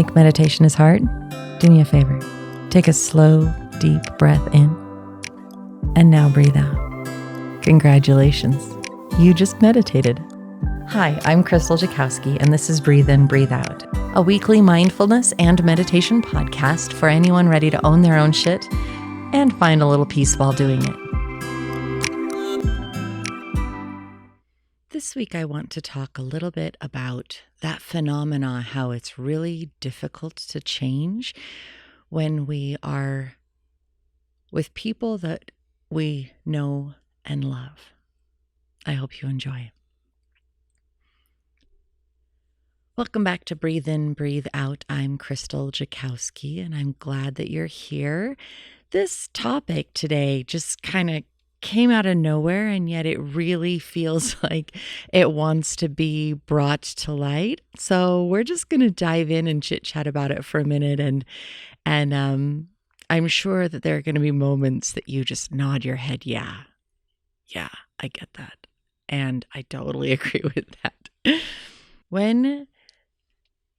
Think meditation is hard? Do me a favor. Take a slow, deep breath in, and now breathe out. Congratulations. You just meditated. Hi, I'm Krystal Jakosky, and this is Breathe In, Breathe Out, a weekly mindfulness and meditation podcast for anyone ready to own their own shit and find a little peace while doing it. This week, I want to talk a little bit about that phenomena, how it's really difficult to change when we are with people that we know and love. I hope you enjoy. Welcome back to Breathe In, Breathe Out. I'm Krystal Jakosky, and I'm glad that you're here. This topic today just kind of came out of nowhere, and yet it really feels like it wants to be brought to light. So we're just going to dive in and chit chat about it for a minute, and I'm sure that there are going to be moments that you just nod your head, yeah, I get that, and I totally agree with that. When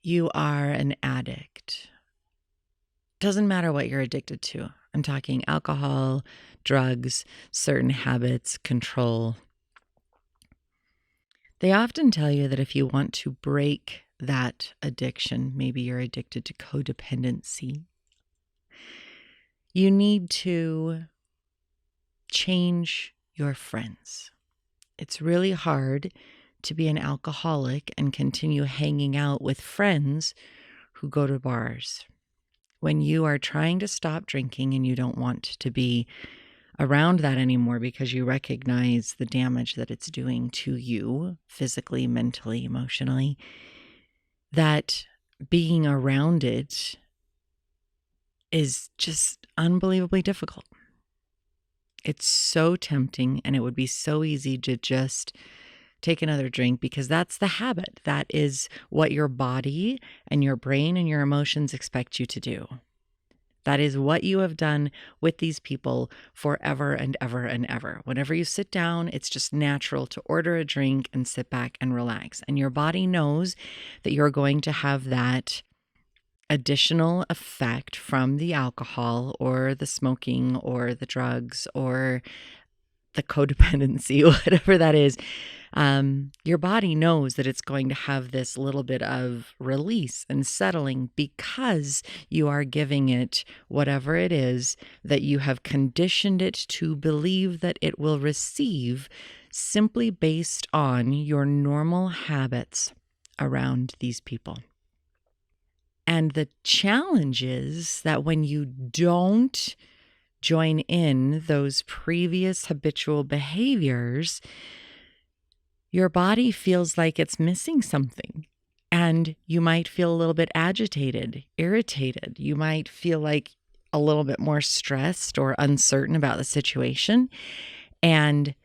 you are an addict, doesn't matter what you're addicted to. I'm talking alcohol, drugs, certain habits, control. They often tell you that if you want to break that addiction, maybe you're addicted to codependency, you need to change your friends. It's really hard to be an alcoholic and continue hanging out with friends who go to bars. When you are trying to stop drinking and you don't want to be around that anymore because you recognize the damage that it's doing to you physically, mentally, emotionally, that being around it is just unbelievably difficult. It's so tempting, and it would be so easy to just take another drink because that's the habit. That is what your body and your brain and your emotions expect you to do. That is what you have done with these people forever and ever and ever. Whenever you sit down, it's just natural to order a drink and sit back and relax. And your body knows that you're going to have that additional effect from the alcohol or the smoking or the drugs or the codependency, whatever that is. Your body knows that it's going to have this little bit of release and settling because you are giving it whatever it is that you have conditioned it to believe that it will receive simply based on your normal habits around these people. And the challenge is that when you don't join in those previous habitual behaviors, your body feels like it's missing something, and you might feel a little bit agitated, irritated. You might feel like a little bit more stressed or uncertain about the situation. And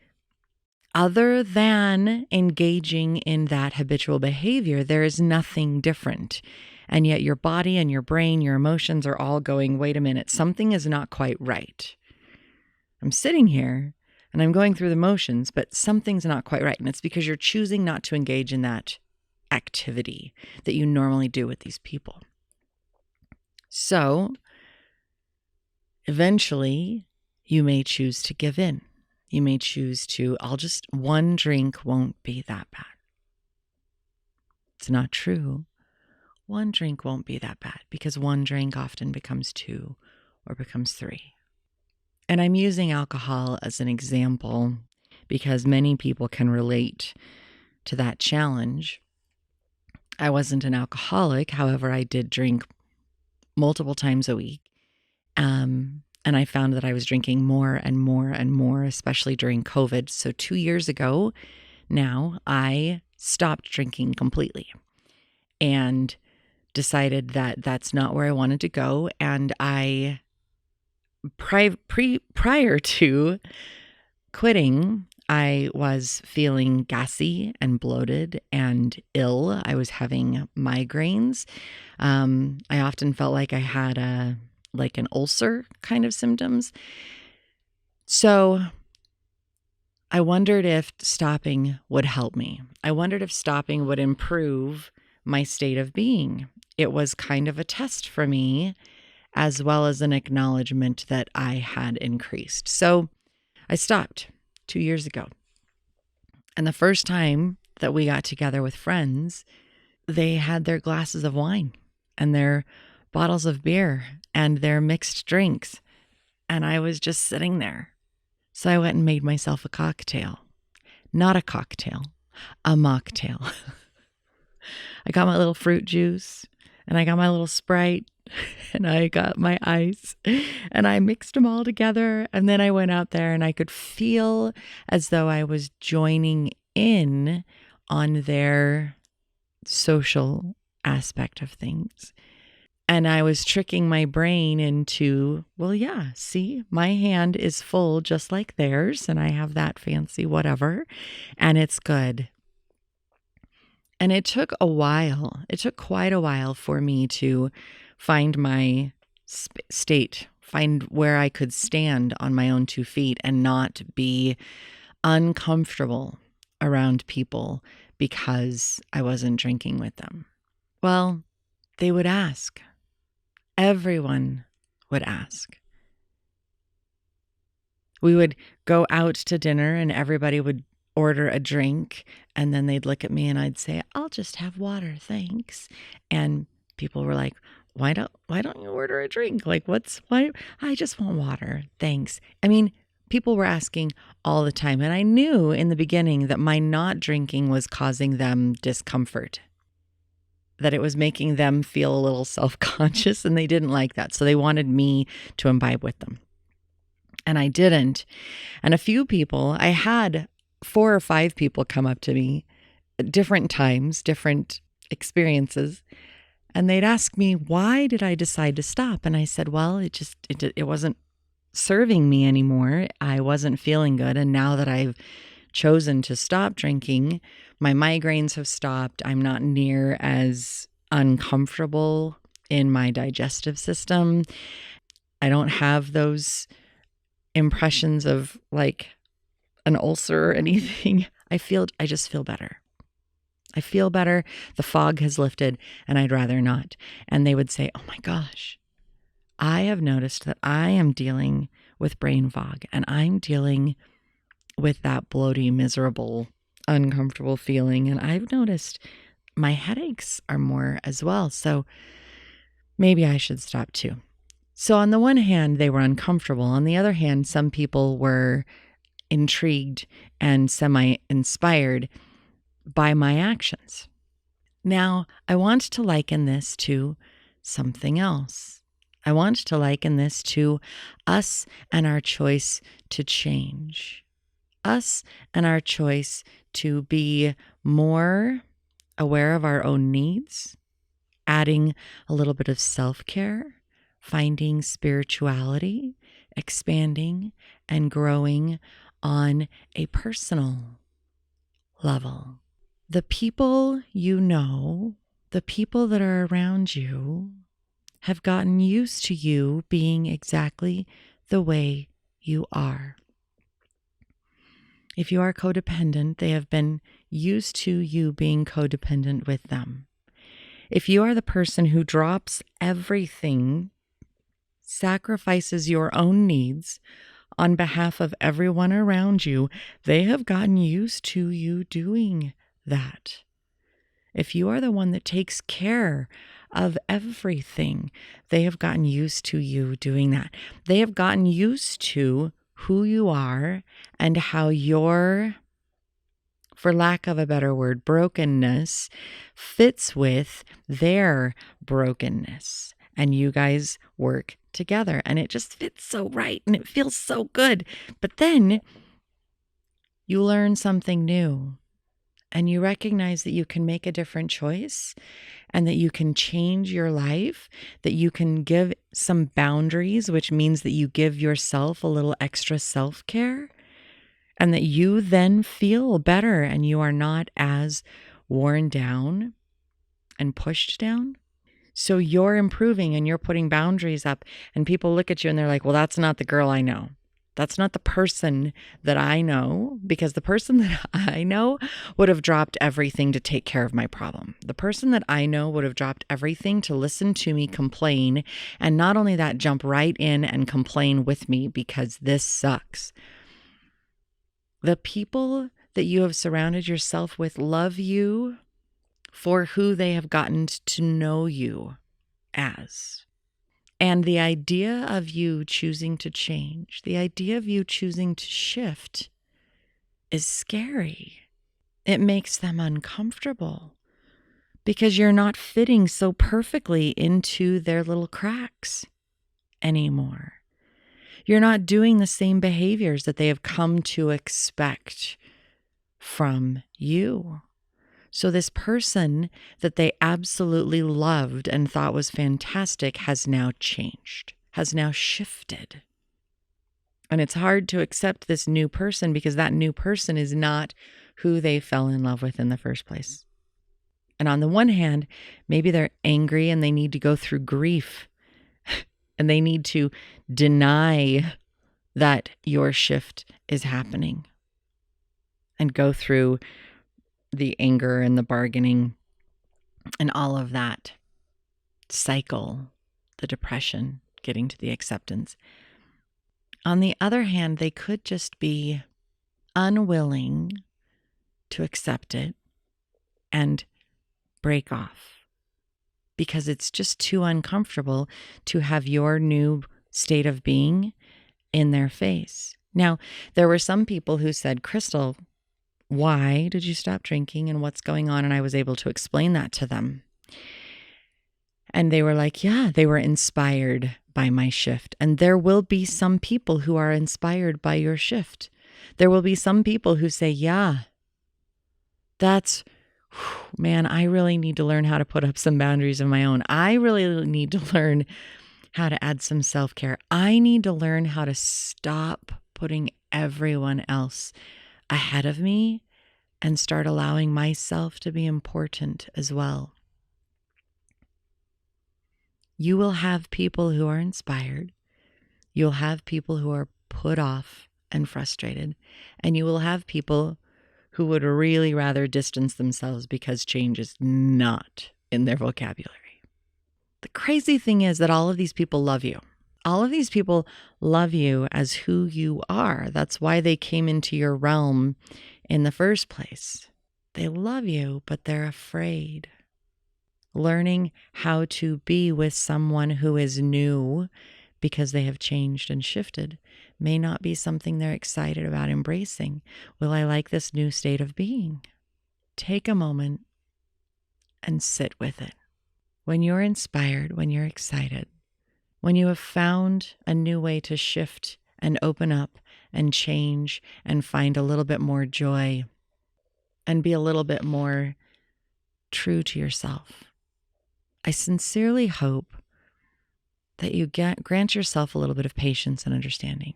other than engaging in that habitual behavior, there is nothing different. And yet your body and your brain, your emotions are all going, wait a minute, something is not quite right. I'm sitting here and I'm going through the motions, but something's not quite right. And it's because you're choosing not to engage in that activity that you normally do with these people. So eventually you may choose to give in. You may choose to, one drink won't be that bad. It's not true. One drink won't be that bad because one drink often becomes two or becomes three. And I'm using alcohol as an example because many people can relate to that challenge. I wasn't an alcoholic. However, I did drink multiple times a week. And I found that I was drinking more and more and more, especially during COVID. So 2 years ago now, I stopped drinking completely and decided that that's not where I wanted to go. And I prior to quitting, I was feeling gassy and bloated and ill. I was having migraines. I often felt like I had an ulcer kind of symptoms. So I wondered if stopping would help me. I wondered if stopping would improve my state of being. It was kind of a test for me, as well as an acknowledgement that I had increased. So I stopped 2 years ago. And the first time that we got together with friends, they had their glasses of wine and their bottles of beer and their mixed drinks. And I was just sitting there. So I went and made myself a cocktail. Not a cocktail, a mocktail. I got my little fruit juice and I got my little Sprite and I got my ice and I mixed them all together. And then I went out there and I could feel as though I was joining in on their social aspect of things. And I was tricking my brain into, well, yeah, see, my hand is full just like theirs, and I have that fancy whatever, and it's good. And it took a while. It took quite a while for me to find my state, find where I could stand on my own 2 feet and not be uncomfortable around people because I wasn't drinking with them. Well, they would ask. Everyone would ask. We would go out to dinner and everybody would order a drink and then they'd look at me and I'd say, "I'll just have water, thanks." And people were like, why don't you order a drink? Like, why? I just want water, thanks. I mean, people were asking all the time. And I knew in the beginning that my not drinking was causing them discomfort, that it was making them feel a little self-conscious, and they didn't like that. So they wanted me to imbibe with them. And I didn't. And a few people, I had 4 or 5 people come up to me at different times, different experiences, and they'd ask me, why did I decide to stop? And I said, well, it wasn't serving me anymore. I wasn't feeling good. And now that I've chosen to stop drinking, my migraines have stopped. I'm not near as uncomfortable in my digestive system. I don't have those impressions of like an ulcer or anything. I just feel better. I feel better. The fog has lifted and I'd rather not. And they would say, oh my gosh, I have noticed that I am dealing with brain fog and I'm dealing with that bloaty, miserable, uncomfortable feeling. And I've noticed my headaches are more as well. So maybe I should stop too. So on the one hand, they were uncomfortable. On the other hand, some people were intrigued and semi-inspired by my actions. Now, I want to liken this to something else. I want to liken this to us and our choice to change. Us and our choice to be more aware of our own needs, adding a little bit of self-care, finding spirituality, expanding and growing on a personal level. The people you know, the people that are around you, have gotten used to you being exactly the way you are. If you are codependent, they have been used to you being codependent with them. If you are the person who drops everything, sacrifices your own needs on behalf of everyone around you, they have gotten used to you doing that. If you are the one that takes care of everything, they have gotten used to you doing that. They have gotten used to who you are and how your, for lack of a better word, brokenness fits with their brokenness. And you guys work together and it just fits so right and it feels so good. But then you learn something new. And you recognize that you can make a different choice and that you can change your life, that you can give some boundaries, which means that you give yourself a little extra self-care and that you then feel better and you are not as worn down and pushed down. So you're improving and you're putting boundaries up and people look at you and they're like, well, that's not the girl I know. That's not the person that I know, because the person that I know would have dropped everything to take care of my problem. The person that I know would have dropped everything to listen to me complain, and not only that, jump right in and complain with me because this sucks. The people that you have surrounded yourself with love you for who they have gotten to know you as. And the idea of you choosing to change, the idea of you choosing to shift is scary. It makes them uncomfortable because you're not fitting so perfectly into their little cracks anymore. You're not doing the same behaviors that they have come to expect from you. So this person that they absolutely loved and thought was fantastic has now changed, has now shifted. And it's hard to accept this new person because that new person is not who they fell in love with in the first place. And on the one hand, maybe they're angry and they need to go through grief and they need to deny that your shift is happening and go through the anger and the bargaining and all of that cycle, the depression, getting to the acceptance. On the other hand, they could just be unwilling to accept it and break off because it's just too uncomfortable to have your new state of being in their face. Now, there were some people who said, Krystal, why did you stop drinking and what's going on? And I was able to explain that to them. And they were like, yeah, they were inspired by my shift. And there will be some people who are inspired by your shift. There will be some people who say, yeah, man, I really need to learn how to put up some boundaries of my own. I really need to learn how to add some self-care. I need to learn how to stop putting everyone else ahead of me and start allowing myself to be important as well. You will have people who are inspired. You'll have people who are put off and frustrated. And you will have people who would really rather distance themselves because change is not in their vocabulary. The crazy thing is that all of these people love you. All of these people love you as who you are. That's why they came into your realm in the first place. They love you, but they're afraid. Learning how to be with someone who is new because they have changed and shifted may not be something they're excited about embracing. Will I like this new state of being? Take a moment and sit with it. When you're inspired, when you're excited, when you have found a new way to shift and open up and change and find a little bit more joy and be a little bit more true to yourself, I sincerely hope that you grant yourself a little bit of patience and understanding.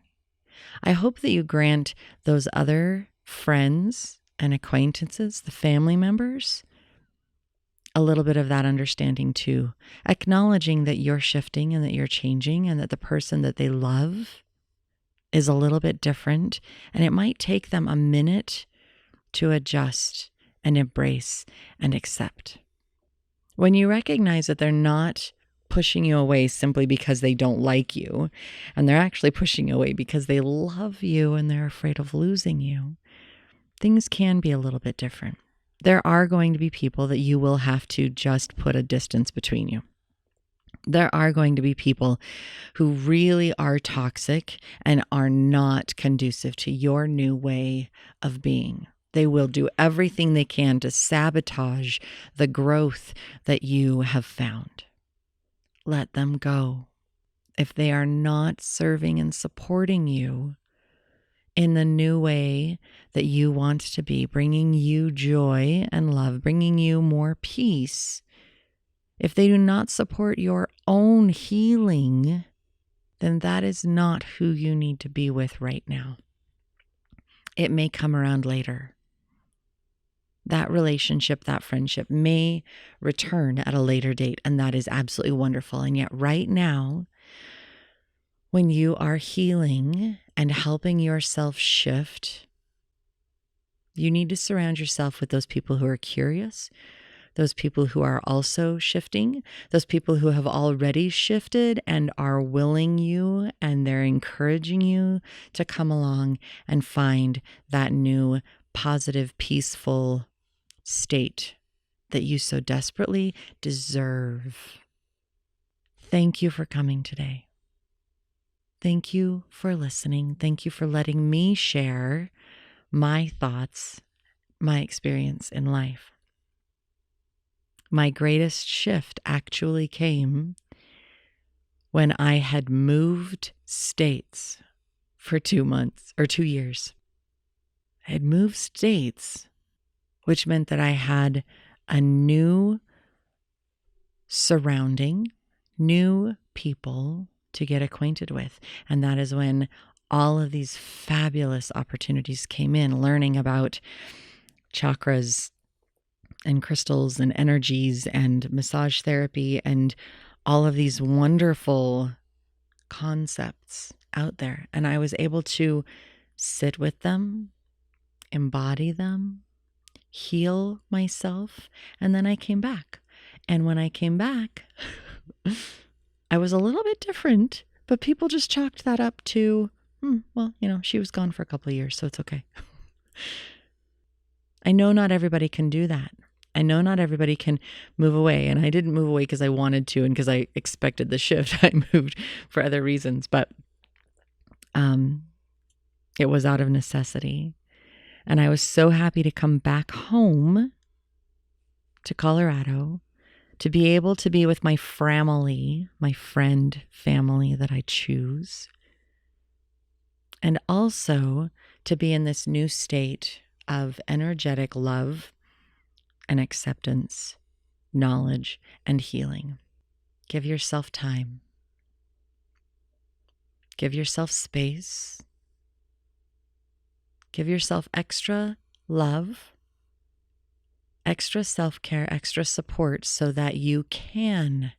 I hope that you grant those other friends and acquaintances, the family members, a little bit of that understanding too, acknowledging that you're shifting and that you're changing and that the person that they love is a little bit different, and it might take them a minute to adjust and embrace and accept. When you recognize that they're not pushing you away simply because they don't like you, and they're actually pushing you away because they love you and they're afraid of losing you, things can be a little bit different. There are going to be people that you will have to just put a distance between you. There are going to be people who really are toxic and are not conducive to your new way of being. They will do everything they can to sabotage the growth that you have found. Let them go. If they are not serving and supporting you in the new way that you want to be, bringing you joy and love, bringing you more peace, if they do not support your own healing, then that is not who you need to be with right now. It may come around later. That relationship, that friendship may return at a later date, and that is absolutely wonderful. And yet right now, when you are healing and helping yourself shift, you need to surround yourself with those people who are curious, those people who are also shifting, those people who have already shifted and are willing you, and they're encouraging you to come along and find that new, positive, peaceful state that you so desperately deserve. Thank you for coming today. Thank you for listening. Thank you for letting me share my thoughts, my experience in life. My greatest shift actually came when I had moved states for 2 months or 2 years. I had moved states, which meant that I had a new surrounding, new people to get acquainted with. And that is when all of these fabulous opportunities came in, learning about chakras and crystals and energies and massage therapy and all of these wonderful concepts out there. And I was able to sit with them, embody them, heal myself, and then I came back. And when I came back, I was a little bit different, but people just chalked that up to, well, she was gone for a couple of years, so it's okay. I know not everybody can do that. I know not everybody can move away, and I didn't move away because I wanted to and because I expected the shift. I moved for other reasons, but it was out of necessity. And I was so happy to come back home to Colorado, to be able to be with my family, my friend family that I choose, and also to be in this new state of energetic love and acceptance, knowledge, and healing. Give yourself time. Give yourself space. Give yourself extra love, extra self-care, extra support so that you can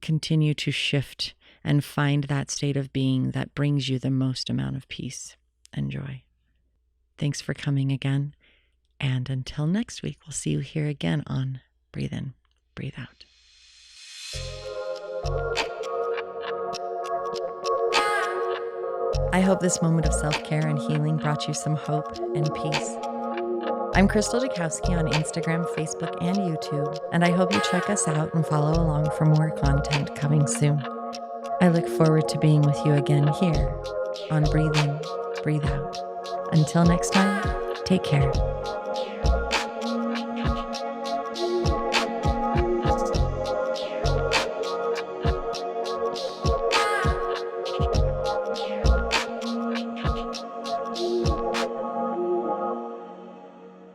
continue to shift and find that state of being that brings you the most amount of peace and joy. Thanks for coming again. And until next week, we'll see you here again on Breathe In, Breathe Out. I hope this moment of self-care and healing brought you some hope and peace. I'm Krystal Jakosky on Instagram, Facebook, and YouTube, and I hope you check us out and follow along for more content coming soon. I look forward to being with you again here on Breathe In, Breathe Out. Until next time, take care.